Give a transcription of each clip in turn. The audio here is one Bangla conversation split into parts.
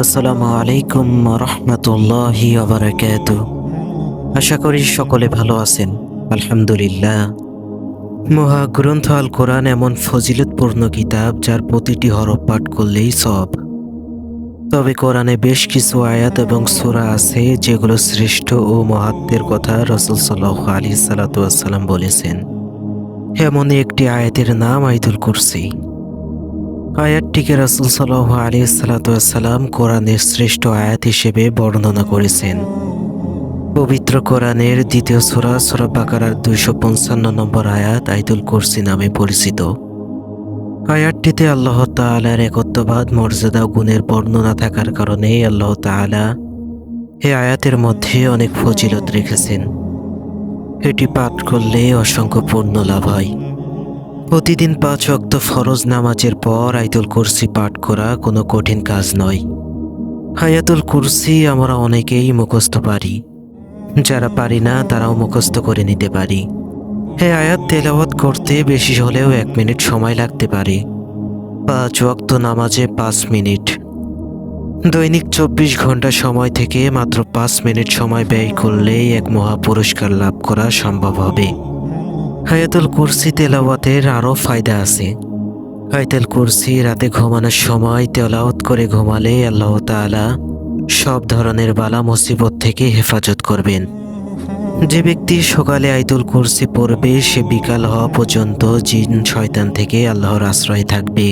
আসসালামু আলাইকুম রহমতুল্লাহি ওয়া বারাকাতুহু। আশা করি সকলে ভালো আছেন। আলহামদুলিল্লাহ। মহাগ্রন্থ আল কোরআন এমন ফজিলতপূর্ণ কিতাব যার প্রতিটি হরফ পাঠ করলেই সওয়াব। তবে কোরআনে বেশ কিছু আয়াত এবং সূরা আছে যেগুলো শ্রেষ্ঠ ও মহাত্মের কথা রাসূল সাল্লাল্লাহু আলাইহি সাল্লাম বলেছেন। এমনই একটি আয়াতের নাম আয়াতুল কুরসি। আয়াতটিকে রাসূল সাল্লাল্লাহু আলাইহি সাল্লাম কোরআনের শ্রেষ্ঠ আয়াত হিসেবে বর্ণনা করেছেন। পবিত্র কোরআনের দ্বিতীয় সূরা সূরা বাকারার 255 নম্বর আয়াত আয়াতুল কুরসি নামে পরিচিত। আয়াতটিতে আল্লাহ তাআলার একত্ববাদ, মর্যাদা ও গুণের বর্ণনা থাকার কারণে আল্লাহ তাআলা এই আয়াতের মধ্যে অনেক ফজিলত রেখেছেন। এটি পাঠ করলে অসংখ্য পুণ্য লাভ হয়। প্রতিদিন 5 ওয়াক্ত ফরজ নামাজের পর আয়াতুল কুরসি পাঠ করা কোনো কঠিন কাজ নয়। আয়াতুল কুরসি আমরা অনেকেই মুখস্থ পারি, যারা পারি না তারাও মুখস্থ করে নিতে পারি। এই আয়াত তেলাওয়াত করতে বেশি হলেও 1 মিনিট সময় লাগতে পারে। 5 ওয়াক্ত নামাজে 5 মিনিট। দৈনিক 24 ঘন্টা সময় থেকে মাত্র 5 মিনিট সময় ব্যয় করলেই এক মহা পুরস্কার লাভ করা সম্ভব হবে। আয়াতুল কুরসি তেলাওয়াতের আরও ফায়দা আছে। আয়াতুল কুরসি রাতে ঘুমানোর সময় তেলাওয়াত করে ঘুমালে আল্লাহ তাআলা সব ধরনের বালা মুসিবত থেকে হেফাজত করবেন। যে ব্যক্তি সকালে আয়াতুল কুরসি পড়বে সে বিকাল হওয়া পর্যন্ত জিন শয়তান থেকে আল্লাহর আশ্রয় থাকবে।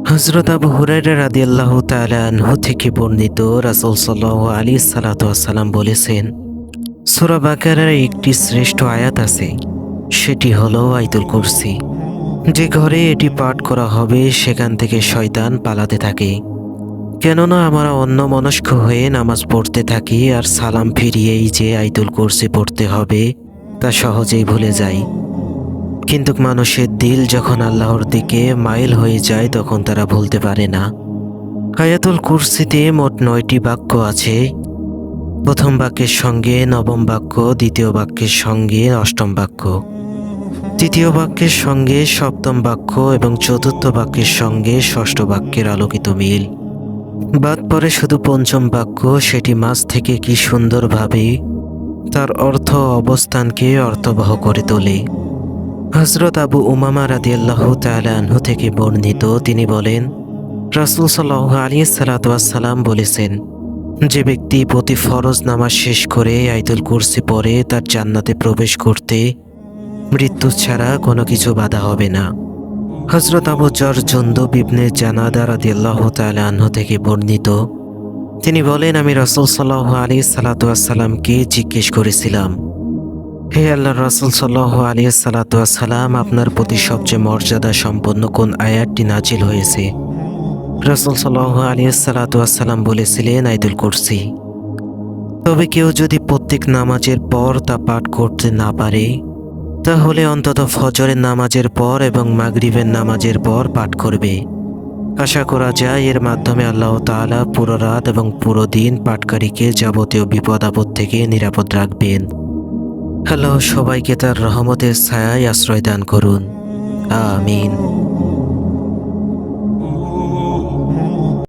হযরত আবু হুরায়রা রাদিয়াল্লাহু তাআলা আনহু থেকে বর্ণিত, রাসূল সাল্লাল্লাহু আলাইহি সাল্লাম বলেছেন, সূরা বাকারার একটি শ্রেষ্ঠ আয়াত আছে, সেটি হলো আয়াতুল কুরসি। যে ঘরে এটি পাঠ করা হবে সেখান থেকে শয়তান পালাতে থাকে। কেননা আমরা অন্যমনস্ক হয়ে নামাজ পড়তে থাকি আর সালাম ফিরিয়েই যে আয়াতুল কুরসি পড়তে হবে তা সহজেই ভুলে যাই। কিন্তু মানুষের দিল যখন আল্লাহর দিকে মাইল হয়ে যায় তখন তারা ভুলতে পারে না। আয়াতুল কুরসিতে মোট 9টি বাক্য আছে। প্রথম বাক্যের সঙ্গে নবম বাক্য, দ্বিতীয় বাক্যের সঙ্গে অষ্টম বাক্য, তৃতীয় বাক্যের সঙ্গে সপ্তম বাক্য এবং চতুর্থ বাক্যের সঙ্গে ষষ্ঠ বাক্যের আলোকিত মিল। বাদ পড়ে শুধু পঞ্চম বাক্য, সেটি মাঝ থেকে কি সুন্দরভাবে তার অর্থ অবস্থানকে অর্থবহ করে তোলে। হযরত আবু উমামা রাদিয়াল্লাহু তাআলা আনহু থেকে বর্ণিত, তিনি বলেন, রাসূল সাল্লাল্লাহু আলাইহি সাল্লাম বলেছেন, যে ব্যক্তি প্রতি ফরজ নামাজ শেষ করে আয়াতুল কুরসি পড়ে তার জান্নাতে প্রবেশ করতে মৃত্যু ছাড়া কোনো কিছু বাধা হবে না। হযরত আবু যর জুনদুব ইবনে জানাদা রাদিয়াল্লাহু তাআলা আনহু থেকে বর্ণিত, তিনি বলেন, আমি রাসূল সাল্লাল্লাহু আলাইহি সাল্লামকে জিজ্ঞেস করেছিলাম, হে আল্লাহর রাসূল সাল্লাল্লাহু আলাইহি সাল্লাম, আপনার প্রতি সবচেয়ে মর্যাদা সম্পন্ন কোন আয়াতটি নাজিল হয়েছে? রাসূল সাল্লাল্লাহু আলাইহি সাল্লাম বলেছিলেন, আয়াতুল কুরসি। তবে কেউ যদি প্রত্যেক নামাজের পর তা পাঠ করতে না পারে তাহলে অন্তত ফজরের নামাজের পর এবং মাগরিবের নামাজের পর পাঠ করবে। আশা করা যায় এর মাধ্যমে আল্লাহ তাআলা পুরো রাত এবং পুরো দিন পাঠকারীকে যাবতীয় বিপদ আপদ থেকে নিরাপদ রাখবেন। আল্লাহ সবাইকে তার রহমতের ছায়ায় আশ্রয় দান করুন। আমিন।